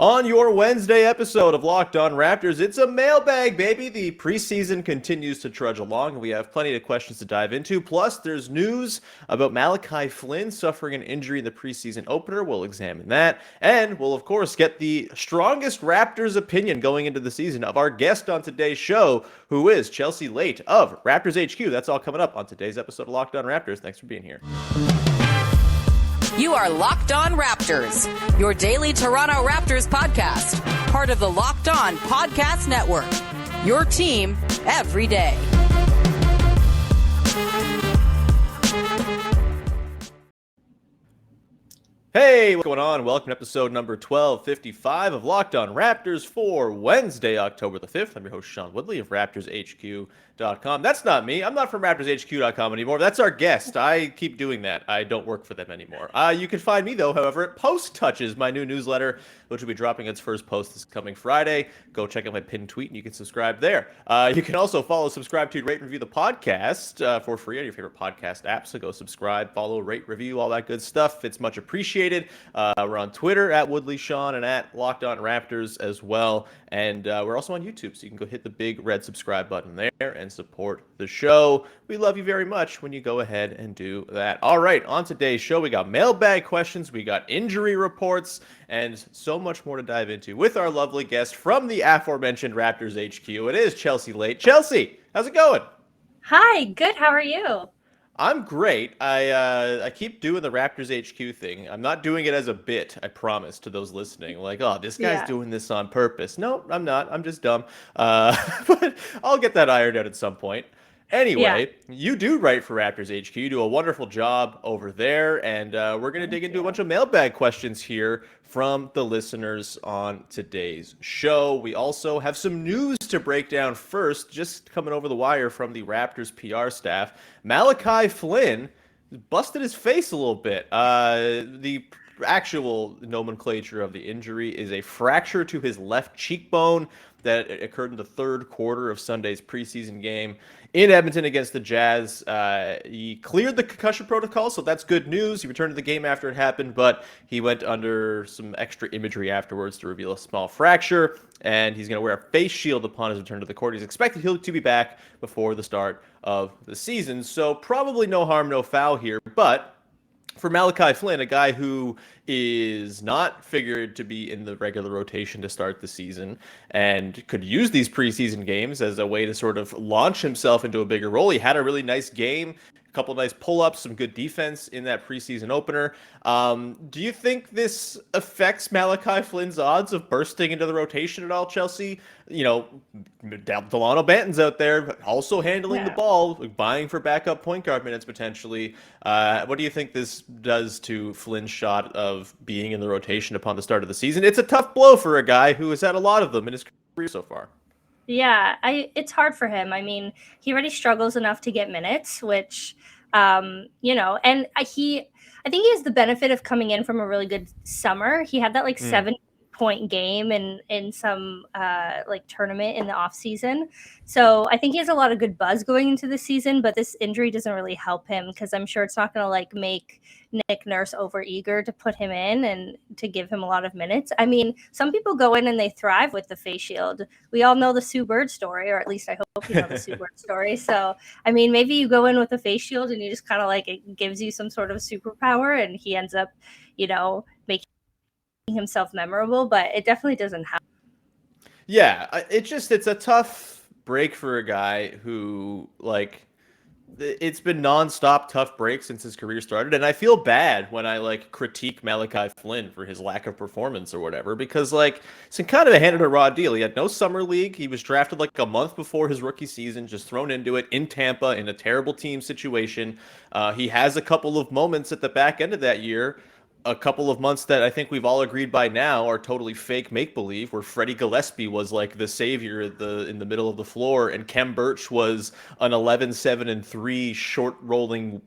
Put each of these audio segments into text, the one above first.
On your Wednesday episode of Locked On Raptors, it's a mailbag, baby. The preseason continues to trudge along, and we have plenty of questions to dive into. Plus, there's news about Malachi Flynn suffering an injury in the preseason opener. We'll examine that. And we'll, of course, get the strongest Raptors opinion going into the season of our guest on today's show, who is Chelsea Leite of Raptors HQ. That's all coming up on today's episode of Locked On Raptors. Thanks for being here. You are Locked On Raptors, your daily Toronto Raptors podcast, part of the Locked On Podcast Network, your team every day. Hey, what's going on? Welcome to episode number 1255 of Locked On Raptors for Wednesday, October the 5th. I'm your host, Sean Woodley of RaptorsHQ.com. That's not me. I'm not from RaptorsHQ.com anymore. That's our guest. I keep doing that. I don't work for them anymore. You can find me, though, however, at Post Touches, my new newsletter, which will be dropping its first post this coming Friday. Go check out my pinned tweet, and you can subscribe there. You can also follow, subscribe to, rate, and review the podcast for free on your favorite podcast app. So go subscribe, follow, rate, review, all that good stuff. It's much appreciated. We're on Twitter at Woodley Sean and at Locked On Raptors as well. And we're also on YouTube, so you can go hit the big red subscribe button there and support the show. We love you very much when you go ahead and do that. All right, on today's show, we got mailbag questions, we got injury reports, and so much more to dive into with our lovely guest from the aforementioned Raptors HQ. It is Chelsea Leite. Chelsea, how's it going? Hi, good. How are you? I'm great. I keep doing the Raptors HQ thing. I'm not doing it as a bit, I promise, to those listening. Like, oh, this guy's doing this on purpose. No, I'm not. I'm just dumb. But I'll get that ironed out at some point. Anyway, you do write for Raptors HQ. You do a wonderful job over there. And we're going to dig into a bunch of mailbag questions here from the listeners on today's show. We also have some news to break down first, just coming over the wire from the Raptors PR staff. Malachi Flynn busted his face a little bit. The actual nomenclature of the injury is a fracture to his left cheekbone that occurred in the third quarter of Sunday's preseason game in Edmonton against the Jazz. He cleared the concussion protocol, so that's good news. He returned to the game after it happened, but he went under some extra imagery afterwards to reveal a small fracture, and he's going to wear a face shield upon his return to the court. He's expected to be back before the start of the season, so probably no harm, no foul here, but for Malachi Flynn, a guy who is not figured to be in the regular rotation to start the season and could use these preseason games as a way to sort of launch himself into a bigger role. He had a really nice game, a couple of nice pull-ups, some good defense in that preseason opener. Do you think this affects Malachi Flynn's odds of bursting into the rotation at all, Chelsea? You know, Delano Banton's out there also handling the ball, buying for backup point guard minutes potentially. What do you think this does to Flynn's shot of being in the rotation upon the start of the season? It's a tough blow for a guy who has had a lot of them in his career so far. Yeah, it's hard for him. I mean, he already struggles enough to get minutes, which, and I think he has the benefit of coming in from a really good summer. He had that 7-point game in some tournament in the off season. So I think he has a lot of good buzz going into the season, but this injury doesn't really help him because I'm sure it's not going to make Nick Nurse over eager to put him in and to give him a lot of minutes. I mean, some people go in and they thrive with the face shield. We all know the Sue Bird story, or at least I hope you know the Sue Bird story. So, I mean, maybe you go in with a face shield and you just kind of it gives you some sort of superpower and he ends up, making himself memorable, but it definitely doesn't help. Yeah, it's a tough break for a guy who it's been nonstop tough breaks since his career started, and I feel bad when I critique Malachi Flynn for his lack of performance or whatever, because it's kind of handed a raw deal. He had no summer league. He was drafted a month before his rookie season, just thrown into it in Tampa in a terrible team situation. He has a couple of moments at the back end of that year, a couple of months that I think we've all agreed by now are totally fake make-believe, where Freddie Gillespie was the savior in the middle of the floor, and Kem Birch was an 11-7-3 short rolling,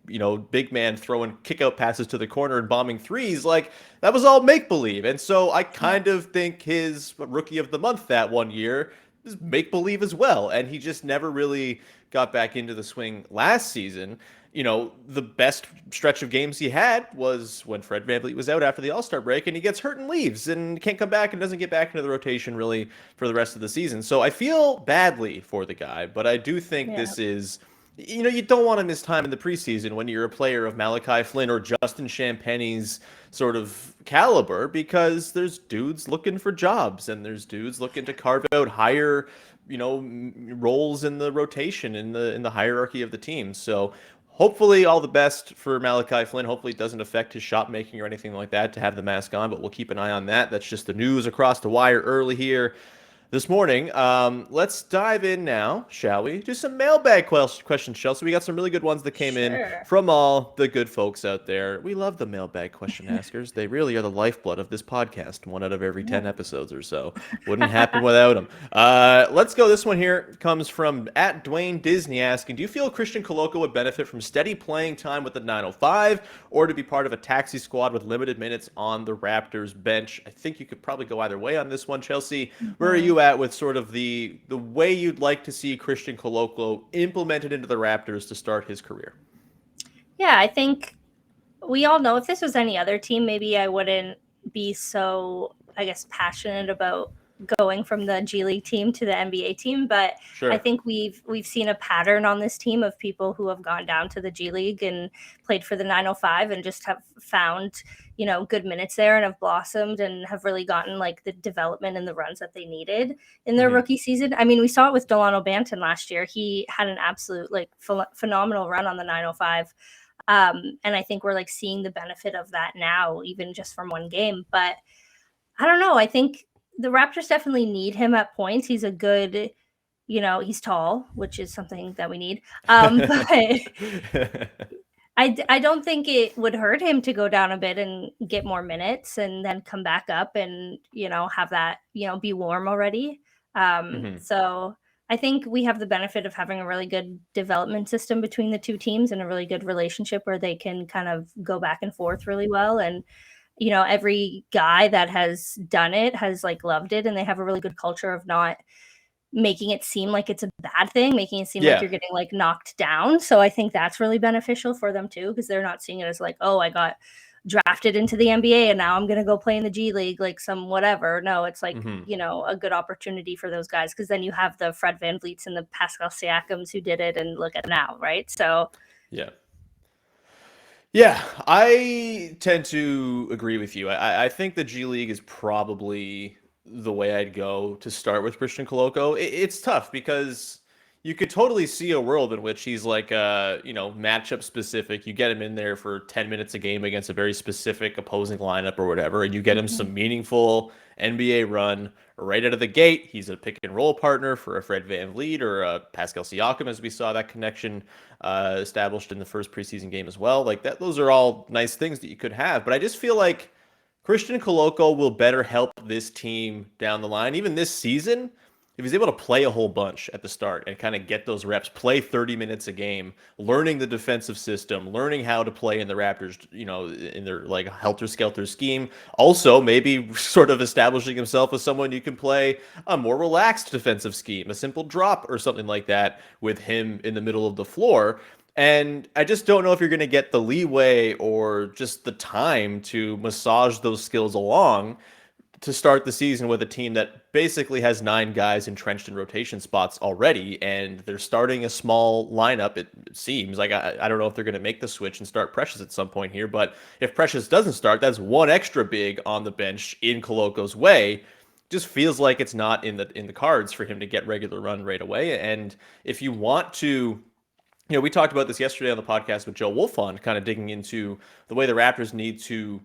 big man throwing kick-out passes to the corner and bombing threes. That was all make-believe. And so I kind of think his rookie of the month that one year is make-believe as well. And he just never really got back into the swing last season. the best stretch of games he had was when Fred VanVleet was out after the All-Star break, and he gets hurt and leaves and can't come back and doesn't get back into the rotation really for the rest of the season. So I feel badly for the guy, but I do think this is, you don't want to miss time in the preseason when you're a player of Malachi Flynn or Justin Champagne's sort of caliber, because there's dudes looking for jobs and there's dudes looking to carve out higher roles in the rotation in the hierarchy of the team. So hopefully all the best for Malachi Flynn. Hopefully it doesn't affect his shot making or anything like that to have the mask on, but we'll keep an eye on that. That's just the news across the wire early here this morning. Let's dive in now, shall we? Do some mailbag questions, Chelsea. We got some really good ones that came in from all the good folks out there. We love the mailbag question askers. They really are the lifeblood of this podcast. 1 out of every 10 episodes or so. Wouldn't happen without them. Let's go. This one here comes from @Dwayne Disney asking, do you feel Christian Koloko would benefit from steady playing time with the 905 or to be part of a taxi squad with limited minutes on the Raptors bench? I think you could probably go either way on this one, Chelsea. Where are you at with sort of the way you'd like to see Christian Koloko implemented into the Raptors to start his career? Yeah, I think we all know if this was any other team, maybe I wouldn't be so, I guess, passionate about going from the G League team to the NBA team. But I think we've seen a pattern on this team of people who have gone down to the G League and played for the 905 and just have found, good minutes there and have blossomed and have really gotten like the development and the runs that they needed in their rookie season. I mean, we saw it with Delano Banton last year. He had an absolute phenomenal run on the 905. And I think we're like seeing the benefit of that now, even just from one game. But I don't know. I think the Raptors definitely need him at points. He's a good, he's tall, which is something that we need. But I don't think it would hurt him to go down a bit and get more minutes and then come back up and, have that, be warm already. So I think we have the benefit of having a really good development system between the two teams and a really good relationship where they can kind of go back and forth really well. And every guy that has done it has like loved it, and they have a really good culture of not making it seem like it's a bad thing, making it seem like you're getting like knocked down. So I think that's really beneficial for them too, because they're not seeing it as like, oh, I got drafted into the NBA and now I'm going to go play in the G League, like some whatever. No, it's like, a good opportunity for those guys, because then you have the Fred VanVleets and the Pascal Siakams who did it, and look at now, right? So Yeah, I tend to agree with you. I think the G League is probably the way I'd go to start with Christian Koloko. It's tough because you could totally see a world in which he's like, matchup specific. You get him in there for 10 minutes a game against a very specific opposing lineup or whatever, and you get him some meaningful NBA run right out of the gate. He's a pick and roll partner for a Fred VanVleet or a Pascal Siakam, as we saw that connection established in the first preseason game as well. Like that, those are all nice things that you could have. But I just feel like Christian Koloko will better help this team down the line, even this season, if he's able to play a whole bunch at the start and kind of get those reps, play 30 minutes a game, learning the defensive system, learning how to play in the Raptors, in their like helter-skelter scheme. Also, maybe sort of establishing himself as someone you can play a more relaxed defensive scheme, a simple drop or something like that with him in the middle of the floor. And I just don't know if you're going to get the leeway or just the time to massage those skills along to start the season with a team that basically has 9 guys entrenched in rotation spots already, and they're starting a small lineup. It seems like I don't know if they're going to make the switch and start Precious at some point here, but if Precious doesn't start, that's one extra big on the bench in Koloko's way. Just feels like it's not in the cards for him to get regular run right away. And if you want to, we talked about this yesterday on the podcast with Joe Wolfond, kind of digging into the way the Raptors need to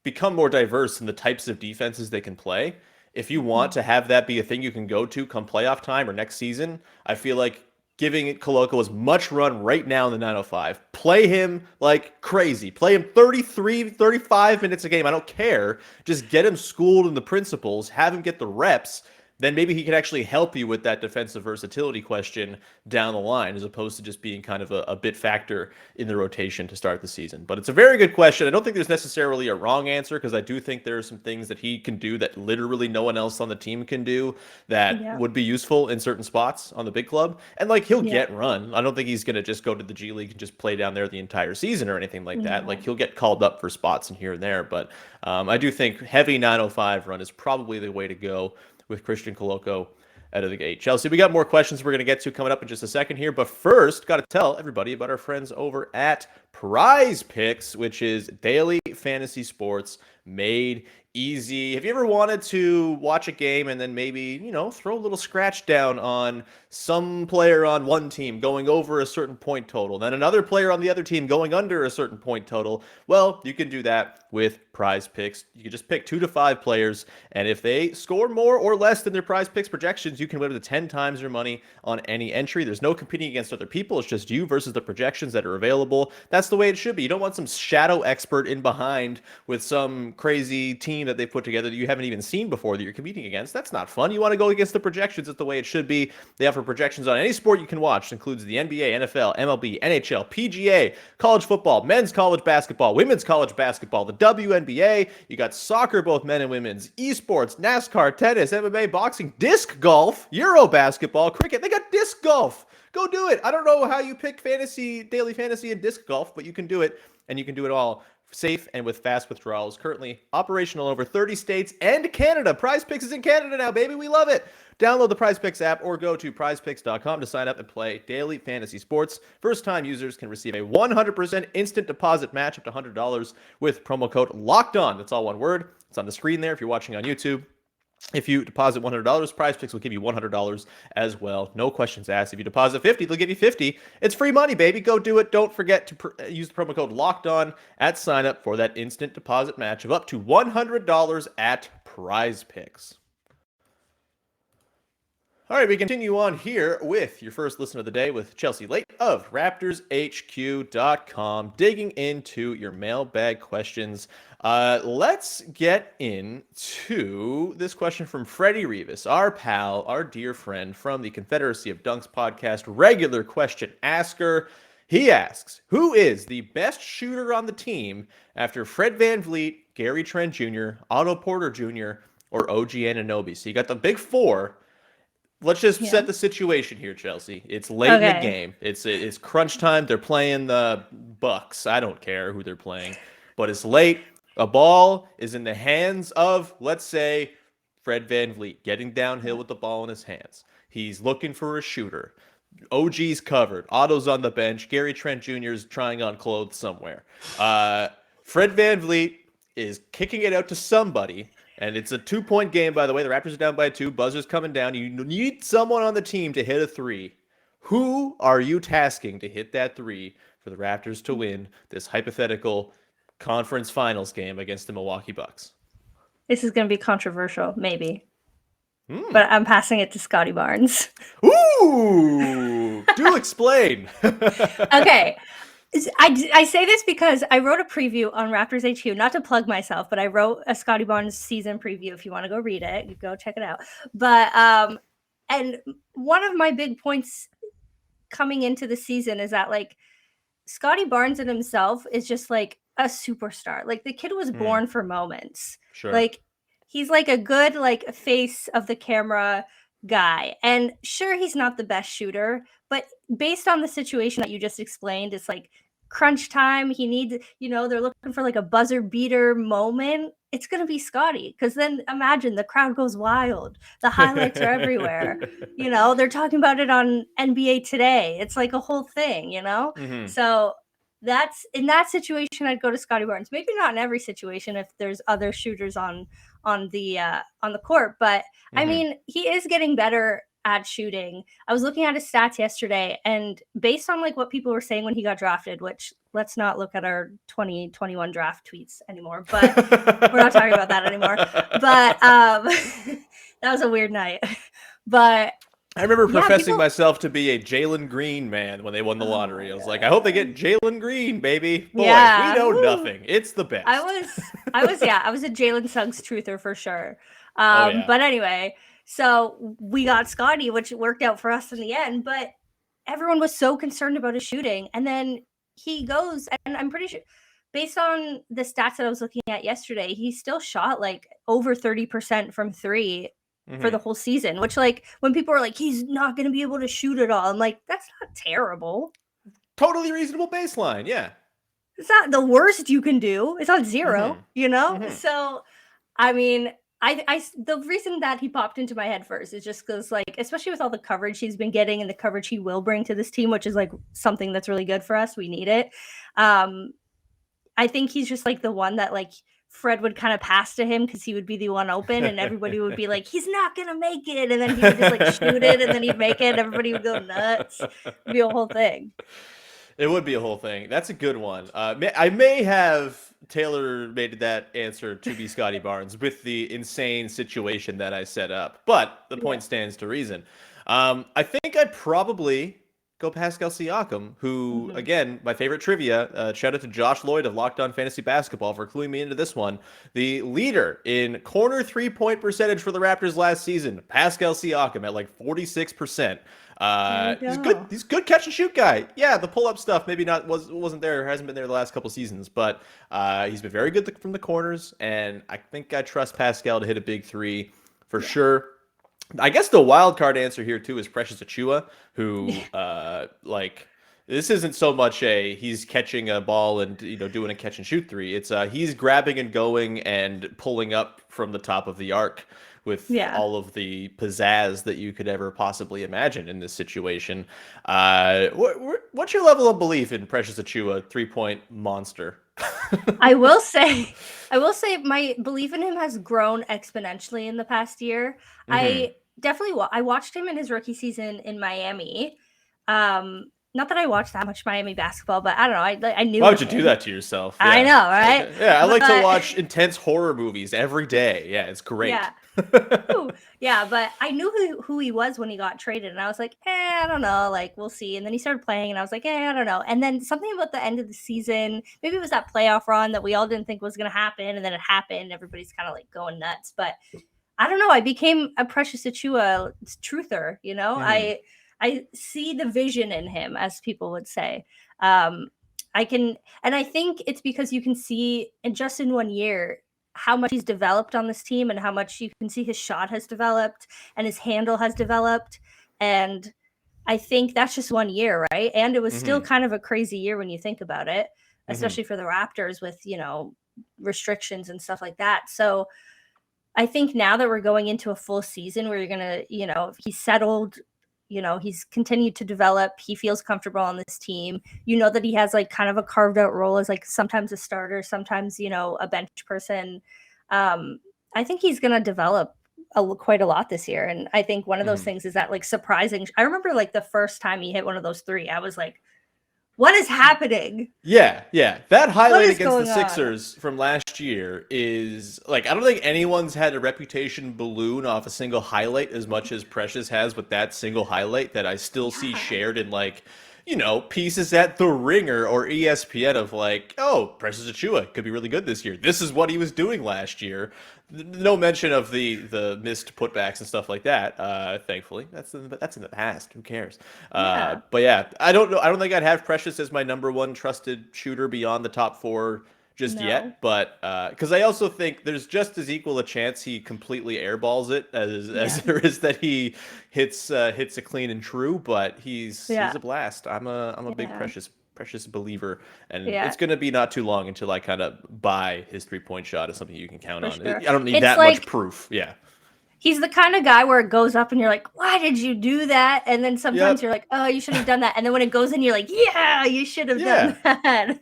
become more diverse in the types of defenses they can play. If you want to have that be a thing you can go to come playoff time or next season, I feel like giving Koloko as much run right now in the 905. Play him like crazy. Play him 33, 35 minutes a game. I don't care. Just get him schooled in the principles. Have him get the reps. then maybe he can actually help you with that defensive versatility question down the line, as opposed to just being kind of a bit factor in the rotation to start the season. But it's a very good question. I don't think there's necessarily a wrong answer, because I do think there are some things that he can do that literally no one else on the team can do that would be useful in certain spots on the big club. And like, he'll get run. I don't think he's going to just go to the G League and just play down there the entire season or anything like that. Like, he'll get called up for spots in here and there. But I do think heavy 905 run is probably the way to go with Christan Koloko out of the gate. Chelsea, we got more questions we're going to get to coming up in just a second here. But first, got to tell everybody about our friends over at Prize Picks, which is daily fantasy sports made easy. Have you ever wanted to watch a game and then maybe, throw a little scratch down on some player on one team going over a certain point total, then another player on the other team going under a certain point total? Well, you can do that with Prize Picks. You can just pick 2 to 5 players, and if they score more or less than their Prize Picks projections, you can win up to 10 times your money on any entry. There's no competing against other people. It's just you versus the projections that are available. That's the way it should be. You don't want some shadow expert in behind with some crazy team that they put together that you haven't even seen before that you're competing against. That's not fun. You want to go against the projections. It's the way it should be. They offer projections on any sport you can watch. It includes the NBA, NFL, MLB, NHL, PGA, college football, men's college basketball, women's college basketball, the WNBA. You got soccer, both men and women's, esports, NASCAR, tennis, MMA, boxing, disc golf, Euro basketball, cricket. They got disc golf. Go do it. I don't know how you pick daily fantasy and disc golf, but you can do it, and you can do it all safe and with fast withdrawals. Currently operational in over 30 states and Canada. Prize Picks is in Canada now, baby. We love it. Download the Prize Picks app or go to prizepicks.com to sign up and play daily fantasy sports. First-time users can receive a 100% instant deposit match up to $100 with promo code LOCKEDON. That's all one word. It's on the screen there if you're watching on YouTube. If you deposit $100, Prize Picks will give you $100 as well. No questions asked. If you deposit $50, they'll give you $50. It's free money, baby. Go do it. Don't forget to use the promo code LOCKEDON at sign up for that instant deposit match of up to $100 at Prize Picks. All right, we continue on here with your first listen of the day with Chelsea Leite of RaptorsHQ.com, digging into your mailbag questions. Let's get into this question from Freddie Rivas, our pal, our dear friend from the Confederacy of Dunks podcast, regular question asker. He asks, who is the best shooter on the team after Fred VanVleet, Gary Trent Jr., Otto Porter Jr., or OG Anunoby? So you got the big four. Let's just set the situation here, Chelsea. It's late in the game. It's crunch time. They're playing the Bucks. I don't care who they're playing, but it's late. A ball is in the hands of, let's say, Fred VanVleet, getting downhill with the ball in his hands. He's looking for a shooter. OG's covered. Otto's on the bench. Gary Trent Jr. is trying on clothes somewhere. Fred VanVleet is kicking it out to somebody. And it's a 2-point game, by the way. The Raptors are down by 2. Buzzer's coming down. You need someone on the team to hit a 3. Who are you tasking to hit that 3 for the Raptors to win this hypothetical conference finals game against the Milwaukee Bucks? This is going to be controversial, maybe. But I'm passing it to Scotty Barnes. Ooh! Do explain. Okay. I say this because I wrote a preview on Raptors HQ, not to plug myself, but I wrote a Scotty Barnes season preview. If you want to go read it, you go check it out. But and one of my big points coming into the season is that like Scotty Barnes in himself is just like a superstar. Like the kid was born for moments. Sure. Like he's like a good like face of the camera guy. And sure, he's not the best shooter, but based on the situation that you just explained, it's like crunch time. He needs, they're looking for like a buzzer beater moment. It's going to be Scotty. Because then imagine the crowd goes wild. The highlights are everywhere. They're talking about it on NBA Today. It's like a whole thing, So that's in that situation, I'd go to Scotty Barnes. Maybe not in every situation if there's other shooters on the court, but I mean, he is getting better at shooting. I was looking at his stats yesterday, and based on like what people were saying when he got drafted, which let's not look at our 2021 draft tweets anymore, but we're not talking about that anymore. But that was a weird night. But I remember professing myself to be a Jalen Green man when they won the lottery. I was like, I hope they get Jalen Green, baby. Boy, we know nothing. It's the best. I was a Jalen Suggs truther for sure. But anyway, So we got Scotty, which worked out for us in the end. But everyone was so concerned about his shooting. And then he goes, and I'm pretty sure, based on the stats that I was looking at yesterday, he still shot like over 30% from three for the whole season, which, like, when people are like, he's not going to be able to shoot it all, I'm like, that's not terrible. Totally reasonable baseline. Yeah. It's not the worst you can do. It's not zero, So, I mean, the reason that he popped into my head first is just because, like, especially with all the coverage he's been getting and the coverage he will bring to this team, which is like something that's really good for us. We need it. I think he's just like the one that, like, Fred would kind of pass to him because he would be the one open and everybody would be like, he's not going to make it. And then he would just like shoot it and then he'd make it and everybody would go nuts. It'd be a whole thing. It would be a whole thing. That's a good one. I may have tailor-made that answer to be Scotty Barnes with the insane situation that I set up. But the point stands to reason. I think I'd probably go Pascal Siakam, who, again, my favorite trivia, shout out to Josh Lloyd of Locked On Fantasy Basketball for cluing me into this one. The leader in corner three-point percentage for the Raptors last season, Pascal Siakam at like 46%. He's good. He's a good catch and shoot guy. Yeah, the pull-up stuff maybe wasn't there, hasn't been there the last couple seasons, but he's been very good from the corners, and I think I trust Pascal to hit a big three for sure. I guess the wild card answer here too is Precious Achiuwa, who like, this isn't so much he's catching a ball and doing a catch and shoot three. It's he's grabbing and going and pulling up from the top of the arc with all of the pizzazz that you could ever possibly imagine in this situation. What's your level of belief in Precious Achiuwa, 3-point monster? I will say my belief in him has grown exponentially in the past year. I definitely I watched him in his rookie season in Miami. Not that I watched that much Miami basketball, but I don't know. I knew. Why would you do that to yourself? Yeah. I know, right? Yeah, I like to watch intense horror movies every day. Yeah, it's great. Yeah. Yeah, but I knew who he was when he got traded, and I was like, I don't know, like, we'll see. And then he started playing, and I was like, I don't know. And then something about the end of the season, maybe it was that playoff run that we all didn't think was going to happen, and then it happened. Everybody's kind of like going nuts, but I don't know. I became a Precious Achiuwa truther. I see the vision in him, as people would say. And I think it's because you can see, and just in 1 year, how much he's developed on this team and how much you can see his shot has developed and his handle has developed. And I think that's just 1 year, right? And it was still kind of a crazy year when you think about it, especially for the Raptors with, restrictions and stuff like that. So I think now that we're going into a full season where you're going to, he's settled, he's continued to develop. He feels comfortable on this team. That he has like kind of a carved out role as like sometimes a starter, sometimes, a bench person. I think he's going to develop quite a lot this year. And I think one of those things is that, like, surprising. I remember like the first time he hit one of those three, I was like, what is happening? Yeah. That highlight against the Sixers from last year is like, I don't think anyone's had a reputation balloon off a single highlight as much as Precious has with that single highlight that I still see shared in, like, pieces at The Ringer or ESPN of like, oh, Precious Achiuwa could be really good this year. This is what he was doing last year. No mention of the missed putbacks and stuff like that. Thankfully, that's in the past. Who cares? But yeah, I don't know. I don't think I'd have Precious as my number one trusted shooter beyond the top four just yet. But because I also think there's just as equal a chance he completely airballs it as there is that he hits a clean and true. But he's a blast. I'm a big Precious believer, and it's going to be not too long until I kind of buy his 3-point shot as something you can count on. Sure. I don't need that much proof. Yeah. He's the kind of guy where it goes up and you're like, why did you do that? And then sometimes you're like, oh, you should have done that. And then when it goes in, you're like, yeah, you should have done that.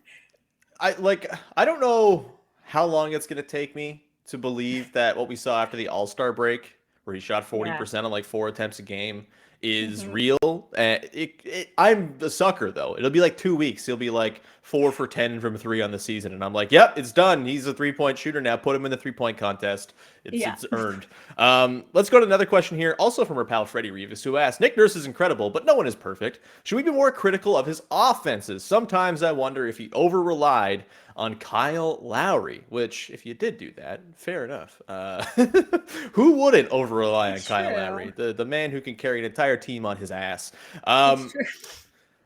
I don't know how long it's going to take me to believe that what we saw after the All-Star break, where he shot 40% on like 4 attempts a game, is real. I'm a sucker, though. It'll be like 2 weeks. He'll be like 4 for 10 from 3 on the season. And I'm like, yep, it's done. He's a 3-point shooter now. Put him in the 3-point contest. It's earned. Let's go to another question here, also from our pal Freddie Rivas, who asked, Nick Nurse is incredible, but no one is perfect. Should we be more critical of his offenses? Sometimes I wonder if he over-relied on Kyle Lowry, which, if you did do that, fair enough. Who wouldn't over-rely on Kyle Lowry? The man who can carry an entire team on his ass.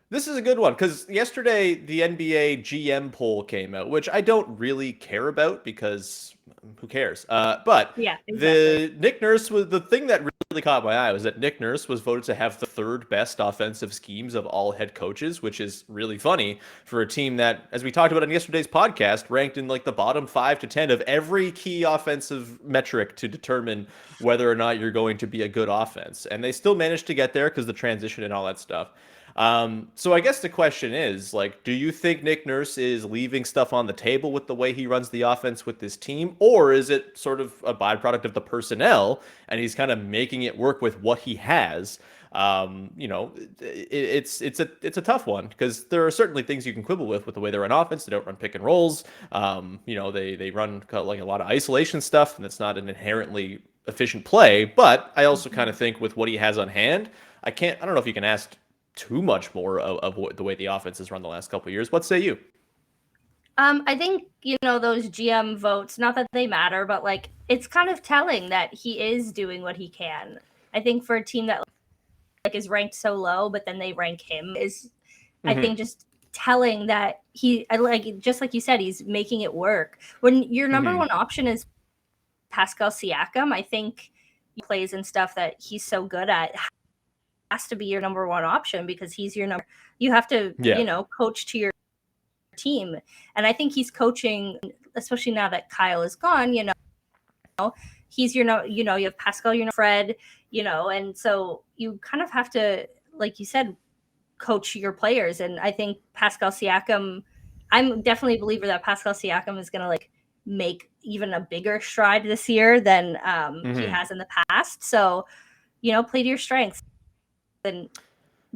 This is a good one, because yesterday the NBA GM poll came out, which I don't really care about because who cares? But the Nick Nurse was the thing that really caught my eye was that Nick Nurse was voted to have the 3rd best offensive schemes of all head coaches, which is really funny for a team that, as we talked about on yesterday's podcast, ranked in like the bottom 5 to 10 of every key offensive metric to determine whether or not you're going to be a good offense. And they still managed to get there because the transition and all that stuff. So I guess the question is, like, do you think Nick Nurse is leaving stuff on the table with the way he runs the offense with this team, or is it sort of a byproduct of the personnel and he's kind of making it work with what he has? It's a tough one because there are certainly things you can quibble with the way they run offense. They don't run pick and rolls. They run like a lot of isolation stuff, and it's not an inherently efficient play. But I also kind of think with what he has on hand, I don't know if you can ask too much more of the way the offense has run the last couple of years. What say you? I think, those GM votes, not that they matter, but like it's kind of telling that he is doing what he can. I think for a team that like is ranked so low, but then they rank him is, I think, just telling that just like you said, he's making it work. When your number one option is Pascal Siakam, I think he plays and stuff that he's so good at has to be your number one option because he's your number. You have to, coach to your team. And I think he's coaching, especially now that Kyle is gone, he's you have Pascal, Fred, and so you kind of have to, like you said, coach your players. And I think Pascal Siakam, I'm definitely a believer that Pascal Siakam is going to like make even a bigger stride this year than he has in the past. So, play to your strengths. And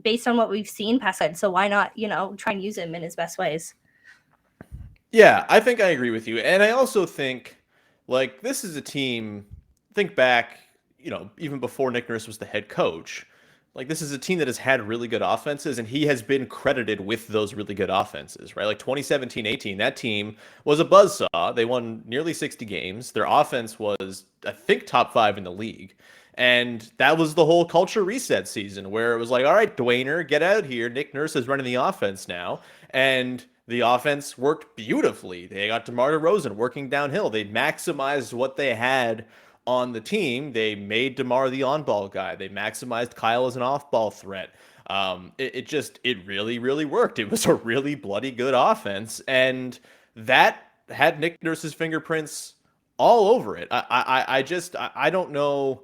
based on what we've seen past that, so why not, try and use him in his best ways? Yeah, I think I agree with you. And I also think, like, this is a team, think back, even before Nick Nurse was the head coach, like, this is a team that has had really good offenses, and he has been credited with those really good offenses, right? Like 2017-18, that team was a buzzsaw. They won nearly 60 games. Their offense was, I think, top 5 in the league. And that was the whole culture reset season where it was like, all right, Dwayner, get out here. Nick Nurse is running the offense now. And the offense worked beautifully. They got DeMar DeRozan working downhill. They maximized what they had on the team. They made DeMar the on-ball guy. They maximized Kyle as an off-ball threat. It really, really worked. It was a really bloody good offense. And that had Nick Nurse's fingerprints all over it. I don't know.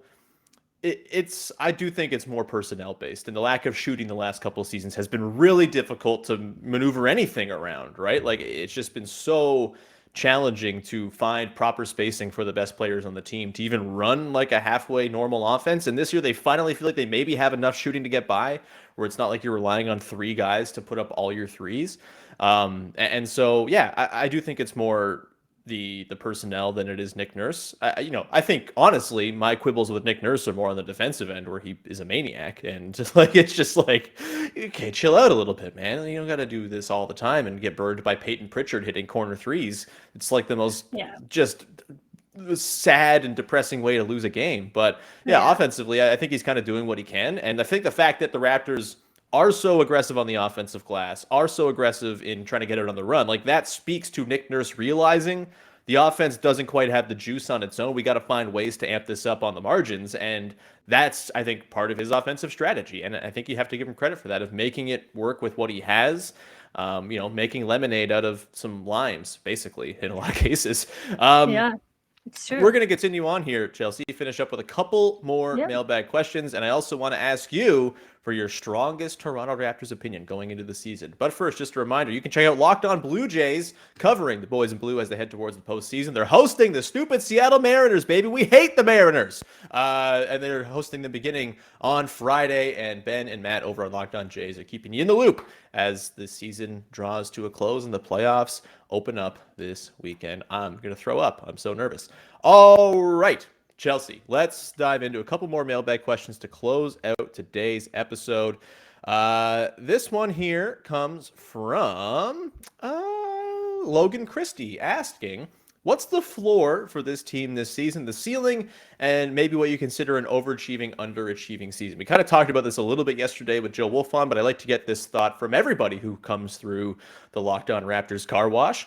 I do think it's more personnel based, and the lack of shooting the last couple of seasons has been really difficult to maneuver anything around, right? Like, it's just been so challenging to find proper spacing for the best players on the team to even run like a halfway normal offense. And this year they finally feel like they maybe have enough shooting to get by, where it's not like you're relying on 3 guys to put up all your threes. And so, yeah, I do think it's more the personnel than it is Nick Nurse. I think honestly my quibbles with Nick Nurse are more on the defensive end, where he is a maniac, and just like it's just like, okay, chill out a little bit, man. You don't got to do this all the time and get burned by Peyton Pritchard hitting corner threes. It's like the most just sad and depressing way to lose a game. But offensively, I think he's kind of doing what he can, and I think the fact that the Raptors are so aggressive on the offensive glass, are so aggressive in trying to get it on the run, like that speaks to Nick Nurse realizing the offense doesn't quite have the juice on its own. We got to find ways to amp this up on the margins, and that's, I think, part of his offensive strategy. And I think you have to give him credit for that, of making it work with what he has, making lemonade out of some limes, basically, in a lot of cases. It's true. We're going to continue on here, Chelsea, finish up with a couple more mailbag questions. And I also want to ask you, for your strongest Toronto Raptors opinion going into the season. But first, just a reminder, you can check out Locked On Blue Jays, covering the boys in blue as they head towards the postseason. They're hosting the stupid Seattle Mariners, baby. We hate the Mariners. And they're hosting them beginning on Friday. And Ben and Matt over on Locked On Jays are keeping you in the loop as the season draws to a close and the playoffs open up this weekend. I'm going to throw up. I'm so nervous. All right. Chelsea, let's dive into a couple more mailbag questions to close out today's episode. This one here comes from Logan Christie asking, what's the floor for this team this season, the ceiling, and maybe what you consider an overachieving, underachieving season? We kind of talked about this a little bit yesterday with Joe Wolf on, but I like to get this thought from everybody who comes through the Locked On Raptors car wash.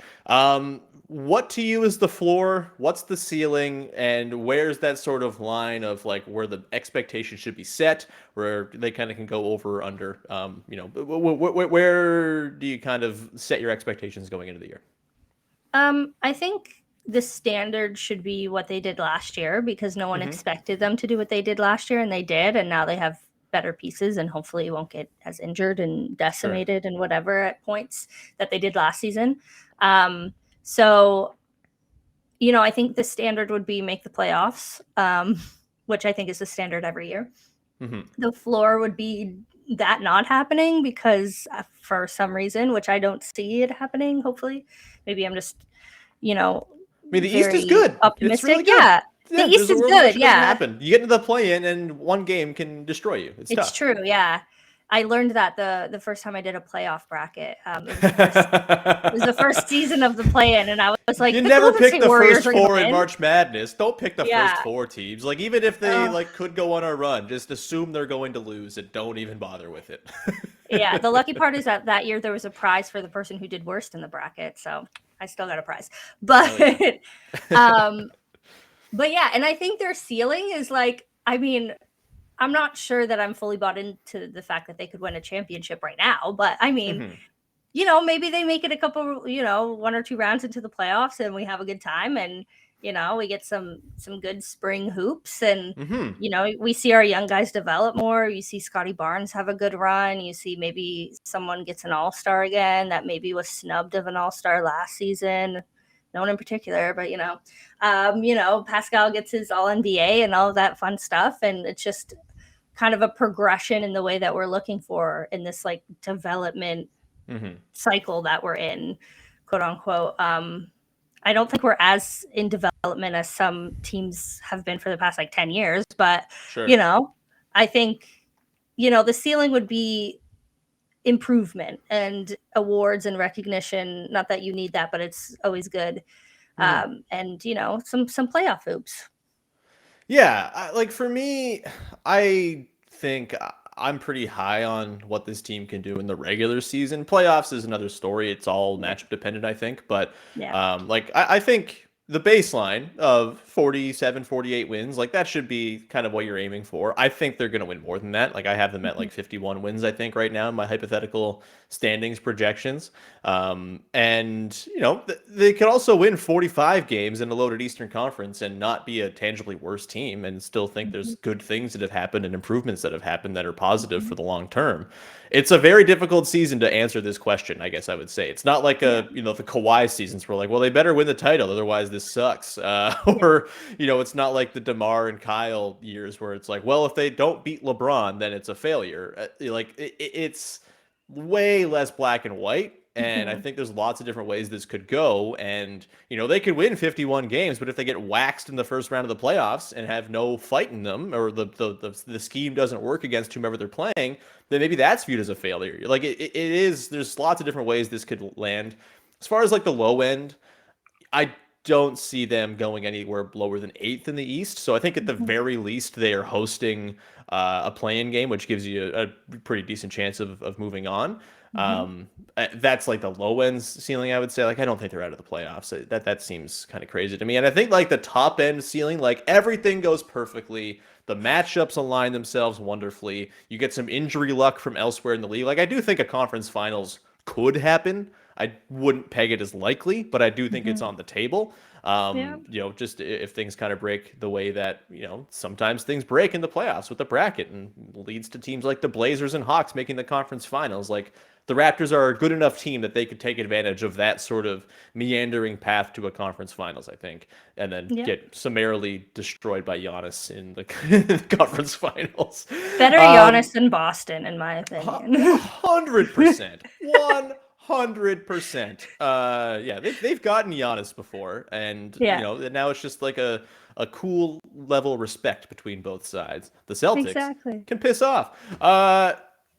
What to you is the floor? What's the ceiling? And where's that sort of line of like where the expectation should be set, where they kind of can go over or under? Where do you kind of set your expectations going into the year? I think the standard should be what they did last year, because no one expected them to do what they did last year, and they did, and now they have better pieces and hopefully won't get as injured and decimated and whatever at points that they did last season. So, I think the standard would be make the playoffs, which I think is the standard every year. The floor would be that not happening because for some reason, which I don't see it happening, hopefully. Maybe I'm just, the East is good. Optimistic. It's really good. Yeah. The East is good. Yeah. Happen. You get into the play-in and one game can destroy you. It's tough. True. Yeah. I learned that the first time I did a playoff bracket. It was the first season of the play-in, and I was like, "You never pick the first four in March Madness. Don't pick the first four teams. Like even if they could go on a run, just assume they're going to lose and don't even bother with it." Yeah, the lucky part is that year there was a prize for the person who did worst in the bracket, so I still got a prize. But, but yeah, and I think their ceiling is like, I'm not sure that I'm fully bought into the fact that they could win a championship right now, but maybe they make it a couple, one or two rounds into the playoffs and we have a good time and, we get some good spring hoops and, we see our young guys develop more. You see Scotty Barnes have a good run. You see maybe someone gets an all-star again that maybe was snubbed of an all-star last season. No one in particular, but, Pascal gets his all-NBA and all of that fun stuff. And it's just kind of a progression in the way that we're looking for in this like development cycle that we're in, quote unquote. I don't think we're as in development as some teams have been for the past 10 years, but, I think, the ceiling would be improvement and awards and recognition. Not that you need that, but it's always good. And some playoff hoops. Yeah, for me, I think I'm pretty high on what this team can do in the regular season. Playoffs is another story. It's all matchup dependent, I think. But I think the baseline of 47, 48 wins, that should be kind of what you're aiming for. I think they're going to win more than that. I have them at 51 wins, I think, right now in my hypothetical standings projections. And, they could also win 45 games in a loaded Eastern Conference and not be a tangibly worse team and still think there's good things that have happened and improvements that have happened that are positive for the long term. It's a very difficult season to answer this question, I guess I would say. It's not like the Kawhi seasons where they better win the title, otherwise this sucks. Or, it's not like the DeMar and Kyle years where it's if they don't beat LeBron, then it's a failure. It's way less black and white. And I think there's lots of different ways this could go. And, they could win 51 games, but if they get waxed in the first round of the playoffs and have no fight in them, or the scheme doesn't work against whomever they're playing, then maybe that's viewed as a failure. There's lots of different ways this could land. As far as the low end, I don't see them going anywhere lower than 8th in the East. So I think at the very least they are hosting a play-in game, which gives you a pretty decent chance of moving on. That's the low end ceiling, I would say. I don't think they're out of the playoffs. That seems kind of crazy to me. And I think the top end ceiling, everything goes perfectly. The matchups align themselves wonderfully. You get some injury luck from elsewhere in the league. I do think a conference finals could happen. I wouldn't peg it as likely, but I do think it's on the table. Just if things kind of break the way that, sometimes things break in the playoffs with the bracket and leads to teams like the Blazers and Hawks making the conference finals. Like, the Raptors are a good enough team that they could take advantage of that sort of meandering path to a conference finals, I think, and then get summarily destroyed by Giannis in the conference finals. Better Giannis than Boston, in my opinion. 100%. 100%. They've gotten Giannis before, and now it's just like a cool level of respect between both sides. The Celtics can piss off.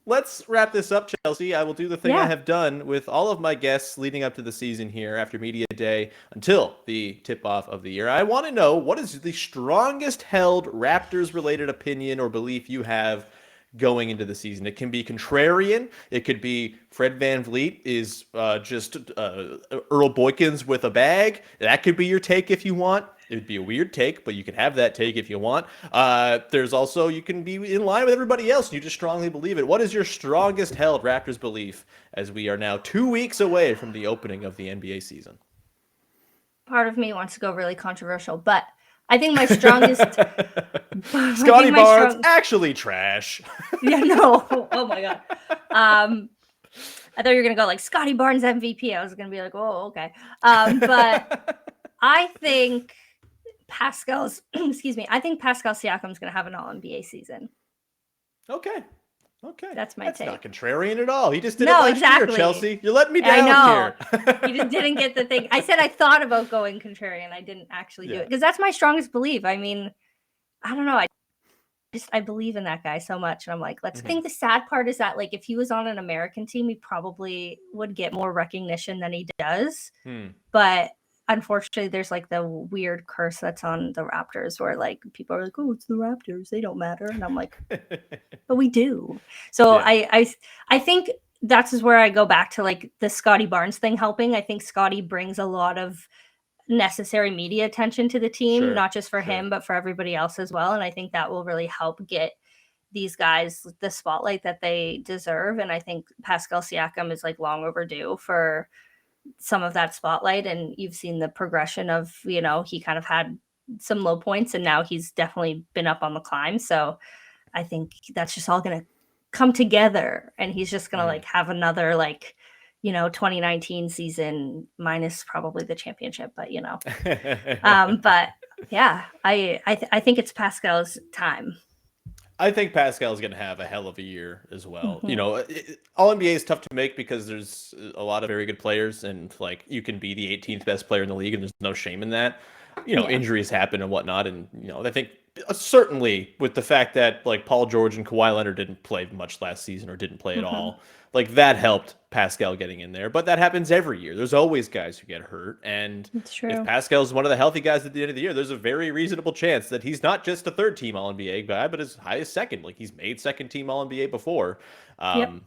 Let's wrap this up, Chelsea. I will do the thing I have done with all of my guests leading up to the season here after media day until the tip-off of the year. I want to know, what is the strongest held Raptors-related opinion or belief you have going into the season? It can be contrarian. It could be Fred VanVleet is just Earl Boykins with a bag. That could be your take if you want. It would be a weird take, but you can have that take if you want. There's also, you can be in line with everybody else. You just strongly believe it. What is your strongest held Raptors belief as we are now 2 weeks away from the opening of the NBA season? Part of me wants to go really controversial, but I think my strongest... Scotty Barnes, actually trash. No. Oh, my God. I thought you were going to go like Scotty Barnes MVP. I was going to be like, oh, okay. But I think Pascal's, I think Pascal Siakam is going to have an all-NBA season. Okay. That's my take. That's not contrarian at all. He just did it last year, Chelsea. You're letting me down here. You just didn't get the thing. I said I thought about going contrarian. I didn't actually do it because that's my strongest belief. I mean, I don't know. I believe in that guy so much. And I'm like, let's think. The sad part is that, like, if he was on an American team, he probably would get more recognition than he does. But unfortunately, there's like the weird curse that's on the Raptors where like people are like, oh, it's the Raptors, they don't matter. And I'm like, but we do. So I think that's where I go back to like the Scotty Barnes thing helping. I think Scotty brings a lot of necessary media attention to the team, not just for him, but for everybody else as well. And I think that will really help get these guys the spotlight that they deserve. And I think Pascal Siakam is like long overdue for some of that spotlight. And you've seen the progression of, he kind of had some low points and now he's definitely been up on the climb. So I think that's just all going to come together and he's just going to like have another 2019 season minus probably the championship, but but yeah, I think it's Pascal's time. I think Pascal's going to have a hell of a year as well. All NBA is tough to make because there's a lot of very good players and like you can be the 18th best player in the league and there's no shame in that. Injuries happen and whatnot. And, I think certainly with the fact that like Paul George and Kawhi Leonard didn't play much last season or didn't play at all, like that helped Pascal getting in there. But that happens every year. There's always guys who get hurt. And if Pascal's one of the healthy guys at the end of the year, there's a very reasonable chance that he's not just a third team All-NBA guy, but as high as second. Like he's made second team All-NBA before.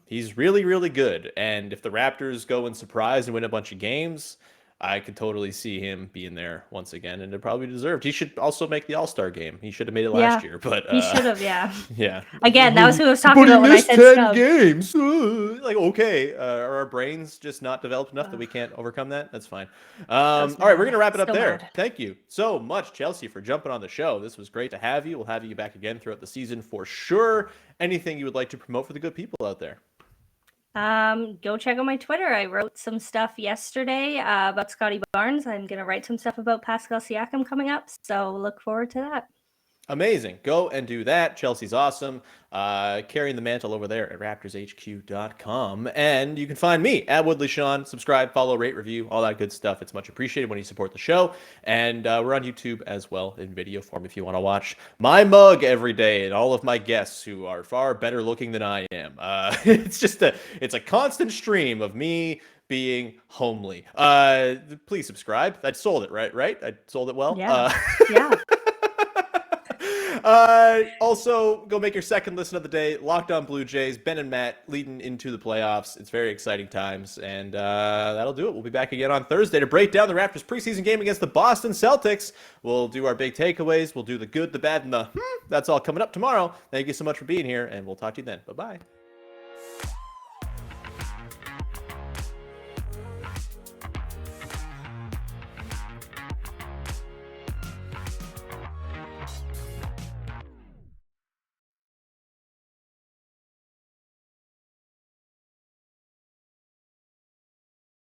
He's really, really good. And if the Raptors go and surprise and win a bunch of games, I could totally see him being there once again, and it probably deserved. He should also make the All-Star game. He should have made it last year, but he should have. Yeah. Yeah. Again, that was who I was talking about when I said 10 games. Like, okay, are our brains just not developed enough that we can't overcome that? That's fine. All right, we're gonna wrap it up there. Mad. Thank you so much, Chelsea, for jumping on the show. This was great to have you. We'll have you back again throughout the season for sure. Anything you would like to promote for the good people out there? Go check out my Twitter. I wrote some stuff yesterday about Scotty Barnes. I'm going to write some stuff about Pascal Siakam coming up. So look forward to that. Amazing. Go and do that. Chelsea's awesome. Carrying the mantle over there at RaptorsHQ.com. And you can find me at Woodley Sean. Subscribe, follow, rate, review, all that good stuff. It's much appreciated when you support the show. And we're on YouTube as well in video form if you want to watch my mug every day and all of my guests who are far better looking than I am. It's just it's a constant stream of me being homely. Please subscribe. I sold it, right? I sold it well. Yeah. Also, go make your second listen of the day. Locked On Blue Jays, Ben and Matt leading into the playoffs. It's very exciting times, and that'll do it. We'll be back again on Thursday to break down the Raptors preseason game against the Boston Celtics. We'll do our big takeaways. We'll do the good, the bad, and the that's all coming up tomorrow. Thank you so much for being here, and we'll talk to you then. Bye-bye.